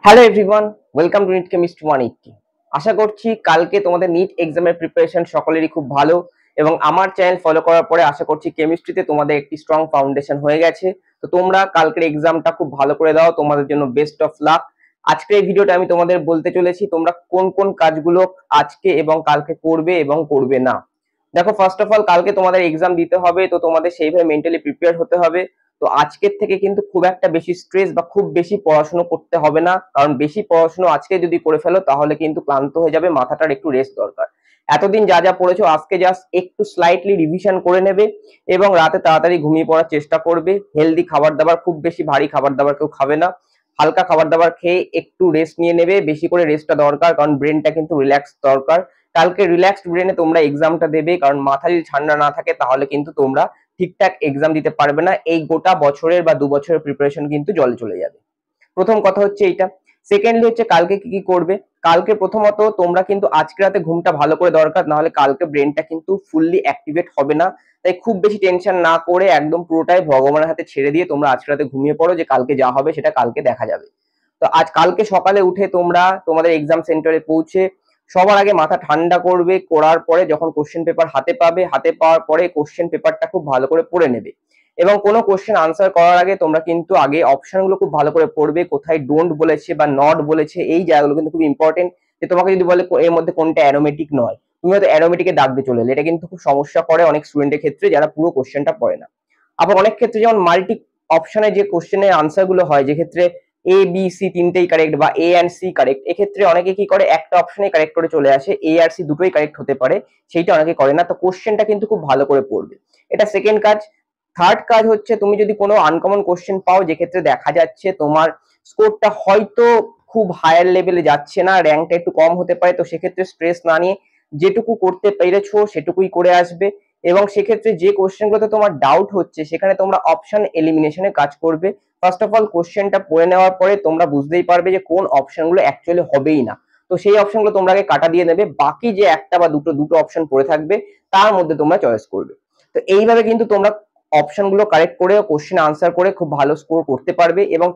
Hello everyone, welcome to NEET chemistry 180। আশা করছি কালকে তোমাদের নিট এক্সামের প্রিপারেশন সকলেরই খুব ভালো এবং আমার চ্যানেল ফলো করার পরে আশা করছি কেমিস্ট্রিতে তোমাদের একটি স্ট্রং ফাউন্ডেশন হয়ে গেছে। তো তোমরা কালকের এক্সামটা খুব ভালো করে দাও, তোমাদের জন্য বেস্ট অফ লাক। আজকের এই ভিডিওটা আমি তোমাদের বলতে চলেছি তোমরা কোন কোন কাজগুলো আজকে এবং কালকে করবে এবং করবে না। দেখো, ফার্স্ট অফ অল কালকে তোমাদের এক্সাম দিতে হবে, তো তোমাদের সেইভাবে মেন্টালি প্রিপেয়ার হতে হবে। তো আজকের থেকে কিন্তু খুব একটা বেশি স্ট্রেস বা খুব বেশি পড়াশোনা করতে হবে না, কারণ বেশি পড়াশোনা আজকে যদি করে ফেলো তাহলে কিন্তু ক্লান্ত হয়ে যাবে, মাথাটার একটু রেস্ট দরকার। এতদিন যা যা পড়েছো আজকে জাস্ট একটু স্লাইটলি রিভিশন করে নেবে এবং রাতে তাড়াতাড়ি ঘুমিয়ে পড়ার চেষ্টা করবে। হেলদি খাবার দাবার, খুব বেশি ভারী খাবার দাবার কেউ খাবে না, হালকা খাবার দাবার খেয়ে একটু রেস্ট নিয়ে নেবে। বেশি করে রেস্টটা দরকার, কারণ ব্রেনটা কিন্তু রিল্যাক্স দরকার। কালকে রিল্যাক্সড ব্রেনে তোমরা এক্সামটা দেবে, কারণ মাথা যদি ঠান্ডা না থাকে তাহলে কিন্তু তোমরা ঠিকঠাক এক্সাম দিতে পারবে না। এই গোটা বছরের বা 2 বছরের প্রিপারেশন কিন্তু জলে চলে যাবে। প্রথম কথা হচ্ছে এইটা। সেকেন্ডলি হচ্ছে কালকে কি কি করবে। কালকে প্রথমত তোমরা কিন্তু আজকে রাতে ঘুমটা ভালো করে দরকার, নাহলে কালকে ব্রেনটা কিন্তু ফুললি অ্যাক্টিভেট হবে না। তাই খুব বেশি টেনশন না করে একদম পুরোটাই ভগবানের হাতে ছেড়ে দিয়ে তোমরা আজকে রাতে ঘুমিয়ে পড়ো, যে কালকে যা হবে সেটা কালকে দেখা যাবে। তো কালকে সকালে উঠে তোমরা তোমাদের এক্সাম সেন্টারে পৌঁছে সবার আগে মাথা ঠান্ডা করবে, করার পরে যখন কোশ্চেন পেপার হাতে পাবে, হাতে পাওয়ার পরে কোশ্চেন পেপারটা খুব ভালো করে পড়ে নেবে এবং কোনো কোশ্চেন আনসার করার আগে তোমরা কিন্তু আগে অপশনগুলো খুব ভালো করে পড়বে, কোথায় ডোন্ট বলেছে বা নট বলেছে এই জায়গাগুলো কিন্তু খুব ইম্পর্টেন্ট। যে তোমাকে যদি বলে এর মধ্যে কোনটা অ্যারোমেটিক নয়, তুমি হয়তো অ্যারোমেটিকে দাগ দিয়ে চলে এলে, এটা কিন্তু খুব সমস্যা করে অনেক স্টুডেন্টের ক্ষেত্রে যারা পুরো কোশ্চেনটা পড়ে না। আবার অনেক ক্ষেত্রে যেমন মাল্টি অপশনে যে কোশ্চেনের আনসার গুলো হয়, যে ক্ষেত্রে এ বি সি তিনটেই কারেক্ট বা এ অ্যান্ড সি কারেক্ট, এক্ষেত্রে অনেকে কি করে একটা অপশনে কারেক্ট করে চলে আসে, এ আর সি দুটোই কারেক্ট হতে পারে, সেইটা অনেকে করে না। তো কোশ্চেনটা কিন্তু খুব ভালো করে পড়বে, এটা সেকেন্ড কাজ। থার্ড কাজ হচ্ছে তুমি যদি কোনো আনকমন কোশ্চেন পাও, যে ক্ষেত্রে দেখা যাচ্ছে তোমার স্কোরটা হয়তো খুব হায়ার লেভেলে যাচ্ছে না, র্যাঙ্কটা একটু কম হতে পারে, তো সেক্ষেত্রে স্ট্রেস না নিয়ে যেটুকু করতে পেরেছো সেটুকুই করে আসবে। এবং সেক্ষেত্রে যে কোশ্চেনগুলোতে তোমার ডাউট হচ্ছে সেখানে তোমরা অপশন এলিমিনেশনে কাজ করবে। ফার্স্ট অফ অল কোশ্চেনটা পড়ে নেওয়ার পরে তোমরা বুঝতেই পারবে যে কোন অপশনগুলো অ্যাকচুয়ালি হবেই না, তো সেই অপশনগুলো তোমরা আগে কাটা দিয়ে নেবে, বাকি যে একটা বা দুটো দুটো অপশন পড়ে থাকবে তার মধ্যে তোমরা চয়েস করবে। তো এইভাবে কিন্তু তোমরা অপশনগুলো কারেক্ট করে কোশ্চেন আনসার করে খুব ভালো স্কোর করতে পারবে। এবং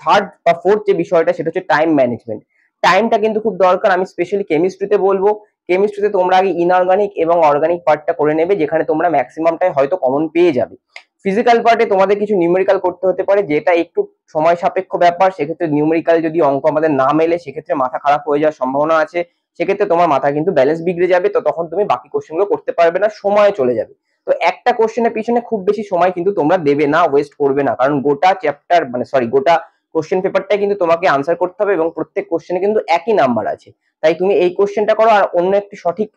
থার্ড বা ফোর্থ যে বিষয়টা সেটা হচ্ছে টাইম ম্যানেজমেন্ট। টাইমটা কিন্তু খুব দরকার, আমি স্পেশালি কেমিস্ট্রিতে বলবো। কেমিস্ট্রিতে তোমরা আগে ইনঅর্গানিক এবং অর্গানিক পার্টটা করে নেবে, যেখানে তোমরা ম্যাক্সিমামটাই হয়তো কমন পেয়ে যাবে। ফিজিক্যাল পার্টে তোমাদের কিছু নিউমেরিক্যাল করতে হতে পারে, যেটা একটু সময় সাপেক্ষ ব্যাপার। সেক্ষেত্রে নিউমেরিক্যাল যদি অঙ্ক আমাদের না মেলে সেক্ষেত্রে মাথা খারাপ হয়ে যাওয়ার সম্ভাবনা আছে, সেক্ষেত্রে তোমার মাথা কিন্তু ব্যালেন্স বিগড়ে যাবে, তো তখন তুমি বাকি কোশ্চেনগুলো করতে পারবে না, সময় চলে যাবে। তো একটা কোশ্চেনের পিছনে খুব বেশি সময় কিন্তু তোমরা দেবে না, ওয়েস্ট করবে না, কারণ গোটা চ্যাপ্টার মানে সরি গোটা কোশ্চেন পেপারটাই কিন্তু তোমাকে আনসার করতে হবে এবং প্রত্যেক কোশ্চেনে কিন্তু একই নাম্বার আছে। তাই তুমি এই কোশ্চেনটা করো আর অন্য একটি সঠিক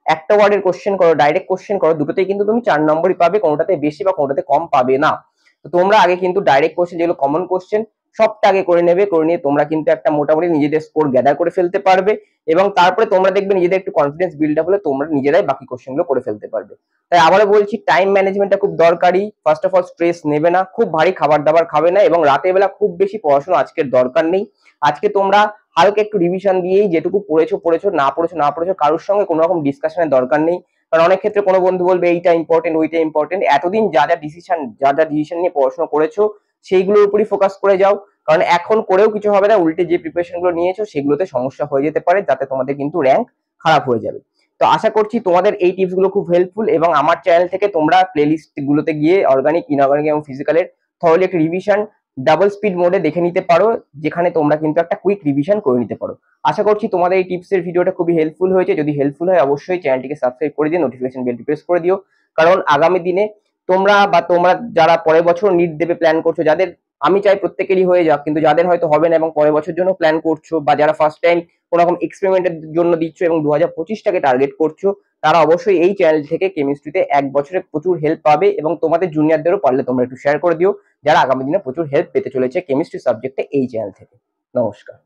একটা ওয়ার্ডের কোশ্চেন করো, ডাইরেক্ট কোশ্চেন করো, দুটোতেই কিন্তু তুমি 4 নম্বরই পাবে, কোনোটাতে বেশি বা কোনোটাতে কম পাবে না। তো তোমরা আগে কিন্তু ডাইরেক্ট কোশ্চেন, যেগুলো কমন কোশ্চেন সবটা আগে করে নেবে, করে নিয়ে তোমরা কিন্তু একটা মোটামুটি নিজেদের স্কোর গ্যাদার করে ফেলতে পারবে। এবং তারপরে তোমরা দেখবে নিজেদের একটু কনফিডেন্স বিল্ড আপ হলে তোমরা নিজেরাই বাকি কোশ্চেনগুলো করে ফেলতে পারবে। তাই আবারও বলছি, টাইম ম্যানেজমেন্টটা খুব দরকারি। ফার্স্ট অফ অল স্ট্রেস নেবে না, খুব ভারী খাবার দাবার খাবে না এবং রাতের বেলা খুব বেশি পড়াশোনা আজকের দরকার নেই। আজকে তোমরা হালকা একটু রিভিশন দিয়েই যেটুকু পড়েছো পড়েছো, না পড়েছো কারোর সঙ্গে কোনো রকম ডিসকাশনের দরকার নেই। কারণ অনেক ক্ষেত্রে কোনো বন্ধু বলবে এইটা ইম্পর্টেন্ট ওইটা ইম্পর্টেন্ট, এতদিন যা যা ডিসিশন নিয়ে পড়াশোনা করেছো সেইগুলোর উপরই ফোকাস করে যাও। কারণ এখন করেও কিছু হবে না, উল্টে যে প্রিপারেশন গুলো নিয়েছো সেগুলোতে সমস্যা হয়ে যেতে পারে, যাতে তোমাদের কিন্তু র্যাঙ্ক খারাপ হয়ে যাবে। তো আশা করছি তোমাদের এই টিপস গুলো খুব হেল্পফুল এবং আমার চ্যানেল থেকে তোমরা প্লেলিস্ট গুলোতে গিয়ে অর্গানিক, ইনঅর্গানিক এবং ফিজিক্যালের থরলি একটা রিভিশন ডাবল স্পিড মোডে দেখে নিতে পারো, যেখানে তোমরা কিন্তু একটা কুইক রিভিশন করে নিতে পারো। আশা করছি তোমাদের এই টিপসের ভিডিওটা খুবই হেল্পফুল হয়েছে। যদি হেল্পফুল হয় অবশ্যই চ্যানেলটিকে সাবস্ক্রাইব করে দিও, নোটিফিকেশন বেলটি প্রেস করে দিও, কারণ আগামী দিনে তোমরা যারা পরের বছর নিট দেবে প্ল্যান করছো, যাদের আমি চাই প্রত্যেকেরই হয়ে যাক, কিন্তু যাদের হয়তো হবে না এবং পরের বছর জন্য প্ল্যান করছো, বা যারা ফার্স্ট টাইম কোনো রকম এক্সপেরিমেন্টের জন্য দিচ্ছ এবং 2025টাকে টার্গেট করছো, তারা অবশ্যই এই চ্যানেল থেকে কেমিস্ট্রিতে 1 বছরে প্রচুর হেল্প পাবে। এবং তোমাদের জুনিয়রদেরও পারলে তোমরা একটু শেয়ার করে দিও, যারা আগামী দিনে প্রচুর হেল্প পেতে চলেছে কেমিস্ট্রি সাবজেক্টে এই চ্যানেল থেকে। নমস্কার।